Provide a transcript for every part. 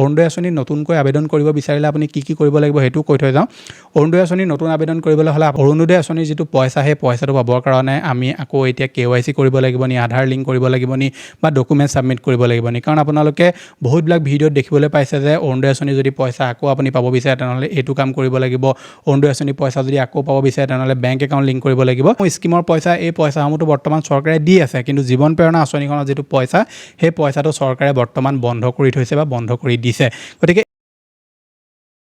অৰুণোদয় আঁচনি নতুনকৈ আবেদন কৰিব বিচাৰিলে আপুনি কি কৰিব লাগিব সেইটো কৈ থৈ যাওঁ। অৰুণোদয় আঁচনি নতুন আবেদন কৰিবলৈ হ'লে অৰুণোদয় আঁচনিৰ যিটো পইচা সেই পইচাটো পাবৰ কাৰণে আমি আকৌ এতিয়া KYC কৰিব লাগিব নি, আধাৰ লিংক কৰিব লাগিব নি বা ডকুমেণ্ট ছাবমিট কৰিব লাগিব নি? কাৰণ আপোনালোকে বহুতবিলাক ভিডিঅ'ত দেখিবলৈ পাইছে যে অৰুণোদয় আঁচনি যদি পইচা আকৌ আপুনি পাব বিচাৰে তেনেহ'লে এইটো কাম কৰিব লাগিব, অৰুণোদয় আঁচনি পইচা যদি আকৌ পাব বিচাৰে তেনেহ'লে বেংক একাউণ্ট লিংক কৰিব লাগিব। স্কিমৰ পইচা এই পইচাসমূহতো বৰ্তমান চৰকাৰে দি আছে, কিন্তু জীৱন প্ৰেৰণা আঁচনিখনৰ যিটো পইচা সেই পইচাটো চৰকাৰে বৰ্তমান বন্ধ কৰি থৈছে বা বন্ধ কৰি দিছে। গতিকে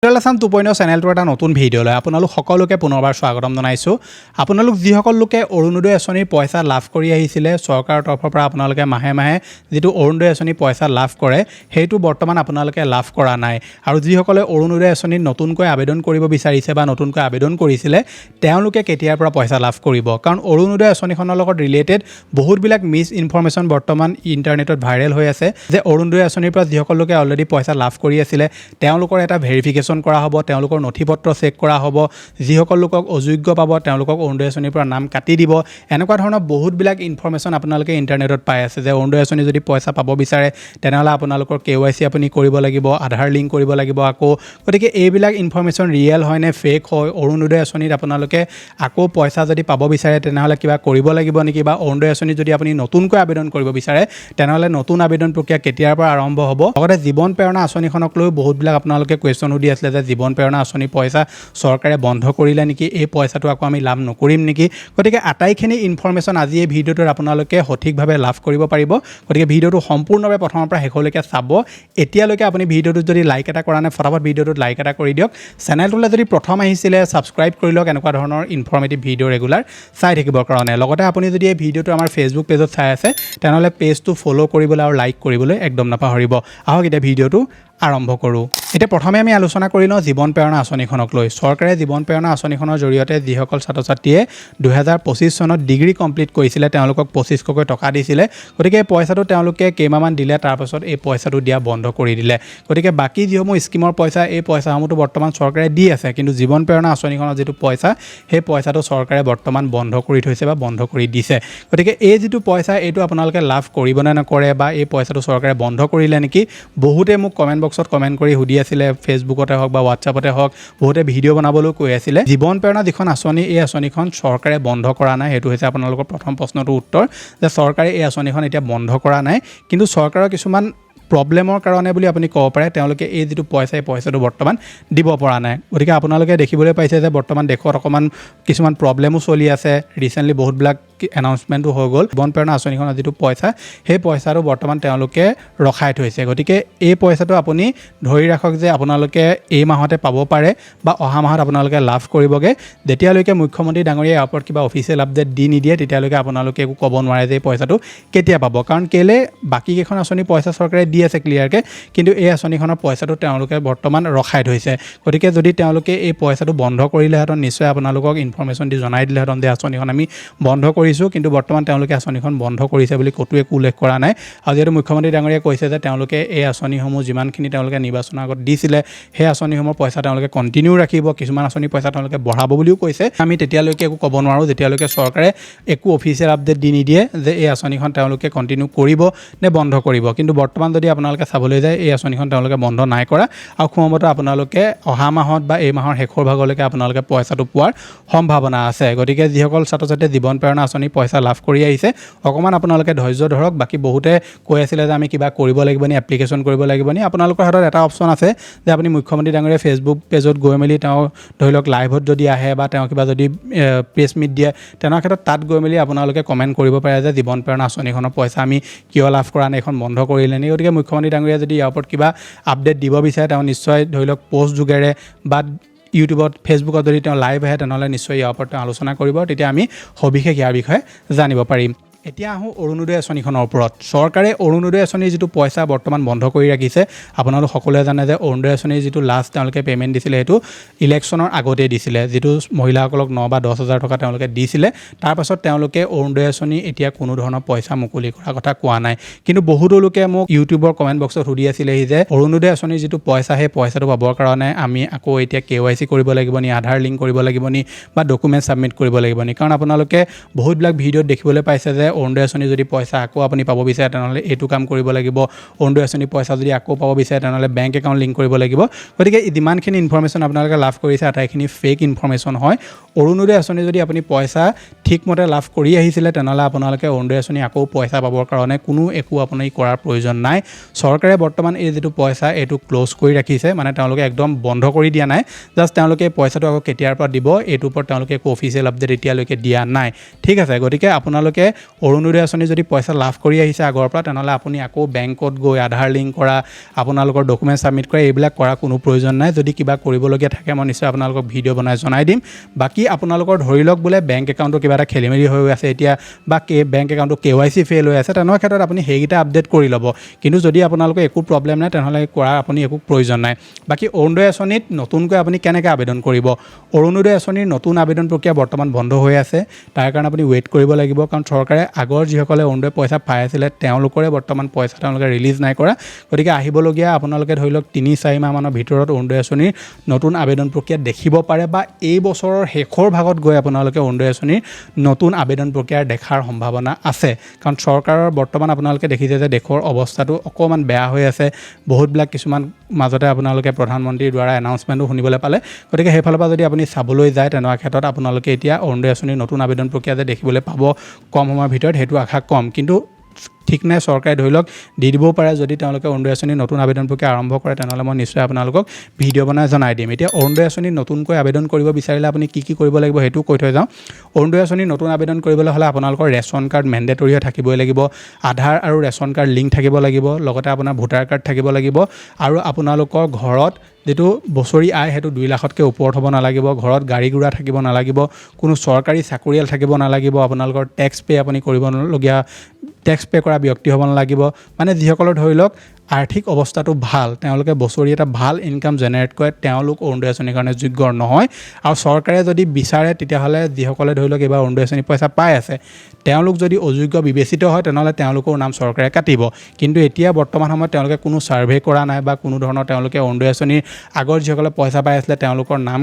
আসাম 2.0 চেনেলটোৰ এটা নতুন ভিডিঅ'লৈ আপোনালোক সকলোকে পুনৰবাৰ স্বাগতম জনাইছোঁ। আপোনালোক যিসকল লোকে অৰুণোদয় আঁচনিৰ পইচা লাভ কৰি আহিছিলে চৰকাৰৰ তৰফৰ পৰা আপোনালোকে মাহে মাহে যিটো অৰুণোদয় আঁচনিৰ পইচা লাভ কৰে সেইটো বৰ্তমান আপোনালোকে লাভ কৰা নাই, আৰু যিসকলে অৰুণোদয় আঁচনিত নতুনকৈ আবেদন কৰিব বিচাৰিছে বা নতুনকৈ আবেদন কৰিছিলে তেওঁলোকে কেতিয়াৰ পৰা পইচা লাভ কৰিব? কাৰণ অৰুণোদয় আঁচনিখনৰ লগত ৰিলেটেড বহুতবিলাক মিছ ইনফৰমেশ্যন বৰ্তমান ইণ্টাৰনেটত ভাইৰেল হৈ আছে যে অৰুণোদয় আঁচনিৰ পৰা যিসকল লোকে অলৰেডি পইচা লাভ কৰি আছিলে তেওঁলোকৰ এটা ভেৰিফিকেশ্যন কৰা হ'ব, তেওঁলোকৰ নথিপত্ৰ চেক কৰা হ'ব, যিসকল লোকক অযোগ্য পাব তেওঁলোকক অৰুণোদয় আঁচনিৰ পৰা নাম কাটি দিব। এনেকুৱা ধৰণৰ বহুতবিলাক ইনফৰমেশ্যন আপোনালোকে ইণ্টাৰনেটত পাই আছে যে অৰুণোদয় আঁচনি যদি পইচা পাব বিচাৰে তেনেহ'লে আপোনালোকৰ KYC আপুনি কৰিব লাগিব, আধাৰ লিংক কৰিব লাগিব আকৌ। গতিকে এইবিলাক ইনফৰমেশ্যন ৰিয়েল হয় নে ফেক হয়? অৰুণোদয় আঁচনিত আপোনালোকে আকৌ পইচা যদি পাব বিচাৰে তেনেহ'লে কিবা কৰিব লাগিব নেকি? বা অৰুণোদয় আঁচনিত যদি আপুনি নতুনকৈ আবেদন কৰিব বিচাৰে তেনেহ'লে নতুন আবেদন প্ৰক্ৰিয়া কেতিয়াৰ পৰা আৰম্ভ হ'ব? লগতে জীৱন প্ৰেৰণা আঁচনিখনক লৈ বহুতবিলাক আপোনালোকে কুৱেশ্যন সুধি আছিলে যে জীৱন প্ৰেৰণা আঁচনি পইচা চৰকাৰে বন্ধ কৰিলে নেকি, এই পইচাটো আকৌ আমি লাভ নকৰিম নেকি? গতিকে আটাইখিনি ইনফৰমেশ্যন আজি এই ভিডিঅ'টোত আপোনালোকে সঠিকভাৱে লাভ কৰিব পাৰিব। গতিকে ভিডিঅ'টো সম্পূৰ্ণভাৱে প্ৰথমৰ পৰা শেষলৈকে চাব। এতিয়ালৈকে আপুনি ভিডিঅ'টোত যদি লাইক এটা কৰা নাই ফটাফট ভিডিঅ'টোত লাইক এটা কৰি দিয়ক। চেনেলটোলৈ যদি প্ৰথম আহিছিলে ছাবস্ক্ৰাইব কৰি লওক এনেকুৱা ধৰণৰ ইনফৰমেটিভ ভিডিঅ' ৰেগুলাৰ চাই থাকিবৰ কাৰণে। লগতে আপুনি যদি এই ভিডিঅ'টো আমাৰ ফেচবুক পেজত চাই আছে তেনেহ'লে পেজটো ফ'ল' কৰিবলৈ আৰু লাইক কৰিবলৈ একদম নাপাহৰিব। আহক এতিয়া ভিডিঅ'টো আৰম্ভ কৰোঁ। এতিয়া প্ৰথমে আমি আলোচনা কৰি লওঁ জীৱন প্ৰেৰণা আঁচনিখনক লৈ। চৰকাৰে জীৱন প্ৰেৰণা আঁচনিখনৰ জৰিয়তে যিসকল ছাত্ৰ ছাত্ৰীয়ে 2025 চনত ডিগ্ৰী কমপ্লিট কৰিছিলে তেওঁলোকক 2500কৈ টকা দিছিলে। গতিকে এই পইচাটো তেওঁলোকে কেইমাহমান দিলে, তাৰপাছত এই পইচাটো দিয়া বন্ধ কৰি দিলে। গতিকে বাকী যিসমূহ স্কিমৰ পইচা এই পইচাসমূহতো বৰ্তমান চৰকাৰে দি আছে, কিন্তু জীৱন প্ৰেৰণা আঁচনিখনৰ যিটো পইচা সেই পইচাটো চৰকাৰে বৰ্তমান বন্ধ কৰি থৈছে বা বন্ধ কৰি দিছে। গতিকে এই যিটো পইচা এইটো আপোনালোকে লাভ কৰিব নে নকৰে, বা এই পইচাটো চৰকাৰে বন্ধ কৰিলে নেকি? বহুতে মোক কমেণ্ট বক্সত কমেণ্ট কৰি সুধি আছিলে, ফেচবুকতে হওক বা হোৱাটছআপতে হওক, বহুতে ভিডিঅ' বনাবলৈও কৈ আছিলে। জীৱন প্ৰেৰণা যিখন আঁচনি এই আঁচনিখন চৰকাৰে বন্ধ কৰা নাই, সেইটো হৈছে আপোনালোকৰ প্ৰথম প্ৰশ্নটোৰ উত্তৰ যে চৰকাৰে এই আঁচনিখন এতিয়া বন্ধ কৰা নাই, কিন্তু চৰকাৰৰ কিছুমান প্ৰব্লেমৰ কাৰণে বুলি আপুনি ক'ব পাৰে তেওঁলোকে এই যিটো পইচা এই পইচাটো বৰ্তমান দিব পৰা নাই। গতিকে আপোনালোকে দেখিবলৈ পাইছে যে বৰ্তমান দেশত অকণমান কিছুমান প্ৰব্লেমো চলি আছে। ৰিচেণ্টলি বহুতবিলাক এনাউন্সমেণ্টো হৈ গ'ল। জীৱন প্ৰেৰণা আঁচনিখনৰ যিটো পইচা সেই পইচাটো বৰ্তমান তেওঁলোকে ৰখাই থৈছে। গতিকে এই পইচাটো আপুনি ধৰি ৰাখক যে আপোনালোকে এই মাহতে পাব পাৰে বা অহা মাহত আপোনালোকে লাভ কৰিবগৈ। যেতিয়ালৈকে মুখ্যমন্ত্ৰী ডাঙৰীয়াই ইয়াৰ ওপৰত কিবা অফিচিয়েল আপডেট দি নিদিয়ে তেতিয়ালৈকে আপোনালোকে একো ক'ব নোৱাৰে যে এই পইচাটো কেতিয়া পাব। কাৰণ কেলৈ বাকীকেইখন আঁচনি পইচা চৰকাৰে দি আছে ক্লিয়াৰকৈ, কিন্তু এই আঁচনিখনৰ পইচাটো তেওঁলোকে বৰ্তমান ৰখাই থৈছে। গতিকে যদি তেওঁলোকে এই পইচাটো বন্ধ কৰিলেহেঁতেন নিশ্চয় আপোনালোকক ইনফৰমেশ্যন দি জনাই দিলেহেঁতেন যে আঁচনিখন আমি বন্ধ কৰিছোঁ, কিন্তু বৰ্তমান তেওঁলোকে আঁচনিখন বন্ধ কৰিছে বুলি ক'তো একো উল্লেখ কৰা নাই। আৰু যিহেতু মুখ্যমন্ত্ৰী ডাঙৰীয়াই কৈছে যে তেওঁলোকে এই আঁচনিসমূহ যিমানখিনি তেওঁলোকে নিৰ্বাচনৰ আগত দিছিলে সেই আঁচনিসমূহৰ পইচা তেওঁলোকে কণ্টিনিউ ৰাখিব, কিছুমান আঁচনিৰ পইচা তেওঁলোকে বঢ়াব বুলিও কৈছে। আমি তেতিয়ালৈকে একো ক'ব নোৱাৰোঁ যেতিয়ালৈকে চৰকাৰে একো অফিচিয়েল আপডেট দি নিদিয়ে যে এই আঁচনিখন তেওঁলোকে কণ্টিনিউ কৰিব নে বন্ধ কৰিব। কিন্তু বৰ্তমান যদি আপোনালোকে চাবলৈ যায় এই আঁচনিখন তেওঁলোকে বন্ধ নাই কৰা, আৰু সম্ভৱতঃ আপোনালোকে অহা মাহত বা এই মাহৰ শেষৰ ভাগলৈকে আপোনালোকে পইচাটো পোৱাৰ সম্ভাৱনা আছে। গতিকে যিসকল ছাত্ৰ ছাত্ৰীয়ে জীৱন প্ৰেৰণা আঁচনি পইচা লাভ কৰি আহিছে অকণমান আপোনালোকে ধৈৰ্য ধৰক। বাকী বহুতে কৈ আছিলে যে আমি কিবা কৰিব লাগিব নি, এপ্লিকেশ্যন কৰিব লাগিব নি। আপোনালোকৰ হাতত এটা অপশ্যন আছে যে আপুনি মুখ্যমন্ত্ৰী ডাঙৰীয়া ফেচবুক পেজত গৈ মেলি তেওঁ ধৰি লওক লাইভত যদি আহে বা তেওঁ কিবা যদি প্ৰেছ মিট দিয়ে তেনে ক্ষেত্ৰত তাত গৈ মেলি আপোনালোকে কমেণ্ট কৰিব পাৰে যে জীৱন প্ৰেৰণা আঁচনিখনৰ পইচা আমি কিয় লাভ কৰা নাই, এইখন বন্ধ কৰিলে নি। গতিকে মুখ্যমন্ত্ৰী ডাঙৰীয়া যদি ইয়াৰ ওপৰত কিবা আপডেট দিব বিচাৰে তেওঁ নিশ্চয় ধৰি লওক পষ্ট যোগেৰে বা ইউটিউবত ফেচবুকত যদি তেওঁ লাইভ আহে তেনেহ'লে নিশ্চয় ইয়াৰ ওপৰত তেওঁ আলোচনা কৰিব, তেতিয়া আমি সবিশেষ ইয়াৰ বিষয়ে জানিব পাৰিম। এতিয়া আহোঁ অৰুণোদয় আঁচনিখনৰ ওপৰত। চৰকাৰে অৰুণোদয় আঁচনিৰ যিটো পইচা বৰ্তমান বন্ধ কৰি ৰাখিছে। আপোনালোক সকলোৱে জানে যে অৰুণোদয় আঁচনিৰ যিটো লাষ্ট তেওঁলোকে পে'মেণ্ট দিছিলে সেইটো ইলেকশ্যনৰ আগতেই দিছিলে, যিটো মহিলাসকলক 9 বা 10 হাজাৰ টকা তেওঁলোকে দিছিলে। তাৰপাছত তেওঁলোকে অৰুণোদয় আঁচনি এতিয়া কোনো ধৰণৰ পইচা মুকলি কৰাৰ কথা কোৱা নাই। কিন্তু বহুতো লোকে মোক ইউটিউবৰ কমেণ্ট বক্সত সুধি আছিলেহি যে অৰুণোদয় আঁচনিৰ যিটো পইচা সেই পইচাটো পাবৰ কাৰণে আমি আকৌ এতিয়া KYC কৰিব লাগিব নি, আধাৰ লিংক কৰিব লাগিব নি বা ডকুমেণ্ট ছাবমিট কৰিব লাগিব নি। কাৰণ আপোনালোকে বহুতবিলাক ভিডিঅ'ত দেখিবলৈ পাইছে যে অৰুণোদয় আঁচনি যদি পইচা আকৌ আপুনি পাব বিচাৰে তেনেহ'লে এইটো কাম কৰিব লাগিব। অৰুণোদয় আঁচনি পইচা যদি আকৌ পাব বিচাৰে তেনেহ'লে বেংক একাউণ্ট লিংক কৰিব লাগিব। গতিকে যিমানখিনি ইনফৰমেশ্যন আপোনালোকে লাভ কৰিছে আটাইখিনি ফেক ইনফৰমেশ্যন হয়। অৰুণোদয় আঁচনি যদি আপুনি পইচা ঠিকমতে লাভ কৰি আহিছিলে তেনেহ'লে আপোনালোকে অৰুণোদয় আঁচনি আকৌ পইচা পাবৰ কাৰণে কোনো একো আপুনি কৰাৰ প্ৰয়োজন নাই। চৰকাৰে বৰ্তমান এই যিটো পইচা এইটো ক্ল'জ কৰি ৰাখিছে, মানে তেওঁলোকে একদম বন্ধ কৰি দিয়া নাই। জাষ্ট তেওঁলোকে পইচাটো আকৌ কেতিয়াৰ পৰা দিব এইটোৰ ওপৰত তেওঁলোকে একো অফিচিয়েল আপডেট এতিয়ালৈকে দিয়া নাই। ঠিক আছে, গতিকে আপোনালোকে অৰুণোদয় আঁচনি যদি পইচা লাভ কৰি আহিছে আগৰ পৰা তেনেহ'লে আপুনি আকৌ বেংকত গৈ আধাৰ লিংক কৰা, আপোনালোকৰ ডকুমেণ্ট ছাবমিট কৰা এইবিলাক কৰা কোনো প্ৰয়োজন নাই। যদি কিবা কৰিবলগীয়া থাকে মই নিশ্চয় আপোনালোকক ভিডিঅ' বনাই জনাই দিম। বাকী আপোনালোকৰ ধৰি লওক বোলে বেংক একাউণ্টটো কিবা এটা খেলিমেলি হৈ আছে এতিয়া বা বেংক একাউণ্টটো KYC ফেইল হৈ আছে, তেনেকুৱা ক্ষেত্ৰত আপুনি সেইকেইটা আপডেট কৰি ল'ব। কিন্তু যদি আপোনালোকৰ একো প্ৰব্লেম নাই তেনেহ'লে কৰা আপুনি একো প্ৰয়োজন নাই। বাকী অৰুণোদয় আঁচনিত নতুনকৈ আপুনি কেনেকৈ আবেদন কৰিব? অৰুণোদয় আঁচনিৰ নতুন আবেদন প্ৰক্ৰিয়া বৰ্তমান বন্ধ হৈ আছে। তাৰ কাৰণে আপুনি ৱেইট কৰিব লাগিব, কাৰণ চৰকাৰে আগৰ যিসকলে অৰুণোদয় পইচা পাই আছিলে তেওঁলোকৰে বৰ্তমান পইচা তেওঁলোকে ৰিলিজ নাই কৰা। গতিকে আহিবলগীয়া আপোনালোকে ধৰি লওক 3-4 মাহমানৰ ভিতৰত অৰুণোদয় আঁচনিৰ নতুন আবেদন প্ৰক্ৰিয়া দেখিব পাৰে, বা এই বছৰৰ শেষৰ ভাগত গৈ আপোনালোকে অৰুণোদয় আঁচনিৰ নতুন আবেদন প্ৰক্ৰিয়া দেখাৰ সম্ভাৱনা আছে। কাৰণ চৰকাৰৰ বৰ্তমান আপোনালোকে দেখিছে যে দেশৰ অৱস্থাটো অকণমান বেয়া হৈ আছে। বহুতবিলাক কিছুমান মাজতে আপোনালোকে প্ৰধানমন্ত্ৰীৰ দ্বাৰা এনাউন্সমেণ্টো শুনিবলৈ পালে। গতিকে সেইফালৰ পৰা যদি আপুনি চাবলৈ যায় তেনেকুৱা ক্ষেত্ৰত আপোনালোকে এতিয়া অৰুণোদয় আঁচনিৰ নতুন আবেদন প্ৰক্ৰিয়া যে দেখিবলৈ পাব কম সময়ৰ ভিতৰত, সেইটো আশা কম। কিন্তু ঠিক নাই, চৰকাৰে ধৰি লওক দি দিবও পাৰে। যদি তেওঁলোকে অৰুণোদয় আঁচনিৰ নতুন আবেদন প্ৰক্ৰিয়া আৰম্ভ কৰে তেনেহ'লে মই নিশ্চয় আপোনালোকক ভিডিঅ' বনাই জনাই দিম। এতিয়া অৰুণোদয় আঁচনিত নতুনকৈ আবেদন কৰিব বিচাৰিলে আপুনি কি কৰিব লাগিব সেইটো কৈ থৈ যাওঁ। অৰুণোদয় আঁচনিৰ নতুন আবেদন কৰিবলৈ হ'লে আপোনালোকৰ ৰেচন কাৰ্ড মেণ্ডেটৰী হৈ থাকিবই লাগিব। আধাৰ আৰু ৰেচন কাৰ্ড লিংক থাকিব লাগিব, লগতে আপোনাৰ ভোটাৰ কাৰ্ড থাকিব লাগিব, আৰু আপোনালোকৰ ঘৰত যিটো বছৰি আয় সেইটো 2 লাখতকৈ ওপৰত হ'ব নালাগিব। ঘৰত গাড়ী ঘোঁৰা থাকিব নালাগিব, কোনো চৰকাৰী চাকৰিয়াল থাকিব নালাগিব, আপোনালোকৰ টেক্স পে' আপুনি কৰিবলগীয়া টেক্স পে' কৰা ব্যক্তি হ'ব নালাগিব। মানে যিসকলৰ ধৰি লওক আৰ্থিক অৱস্থাটো ভাল, তেওঁলোকে বছৰি এটা ভাল ইনকাম জেনেৰেট কৰে, তেওঁলোক অৰুণোদয় আঁচনিৰ কাৰণে যোগ্য নহয়। আৰু চৰকাৰে যদি বিচাৰে তেতিয়াহ'লে যিসকলে ধৰি লওক এইবাৰ অৰুণোদয় আঁচনিৰ পইচা পাই আছে তেওঁলোক যদি অযোগ্য বিবেচিত হয় তেনেহ'লে তেওঁলোকৰ নাম চৰকাৰে কাটিব। কিন্তু এতিয়া বৰ্তমান সময়ত তেওঁলোকে কোনো ছাৰ্ভে কৰা নাই বা কোনো ধৰণৰ তেওঁলোকে অৰুণোদয় আঁচনিৰ আগৰ যিসকলে পইচা পাই আছিলে তেওঁলোকৰ নাম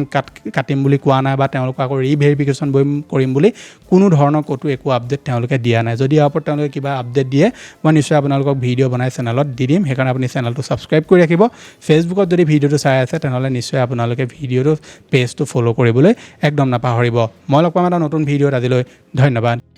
কাটিম বুলি কোৱা নাই, বা তেওঁলোকক আকৌ ৰিভেৰিফিকেশ্যন কৰিম বুলি কোনো ধৰণৰ ক'তো একো আপডেট তেওঁলোকে দিয়া নাই। যদি ইয়াৰ ওপৰত তেওঁলোকে কিবা আপডেট দিয়ে মই নিশ্চয় আপোনালোকক ভিডিঅ' বনাই চেনেলত দি দিম। সেইকাৰণে আপুনি চেনেলটো ছাবস্ক্ৰাইব কৰি ৰাখিব। ফেচবুকত যদি ভিডিঅ'টো চাই আছে তেনেহ'লে নিশ্চয় আপোনালোকে পেজটো ফ'ল' কৰিবলৈ একদম নাপাহৰিব। মই লগ পাম এটা নতুন ভিডিঅ'ত। আজিলৈ ধন্যবাদ।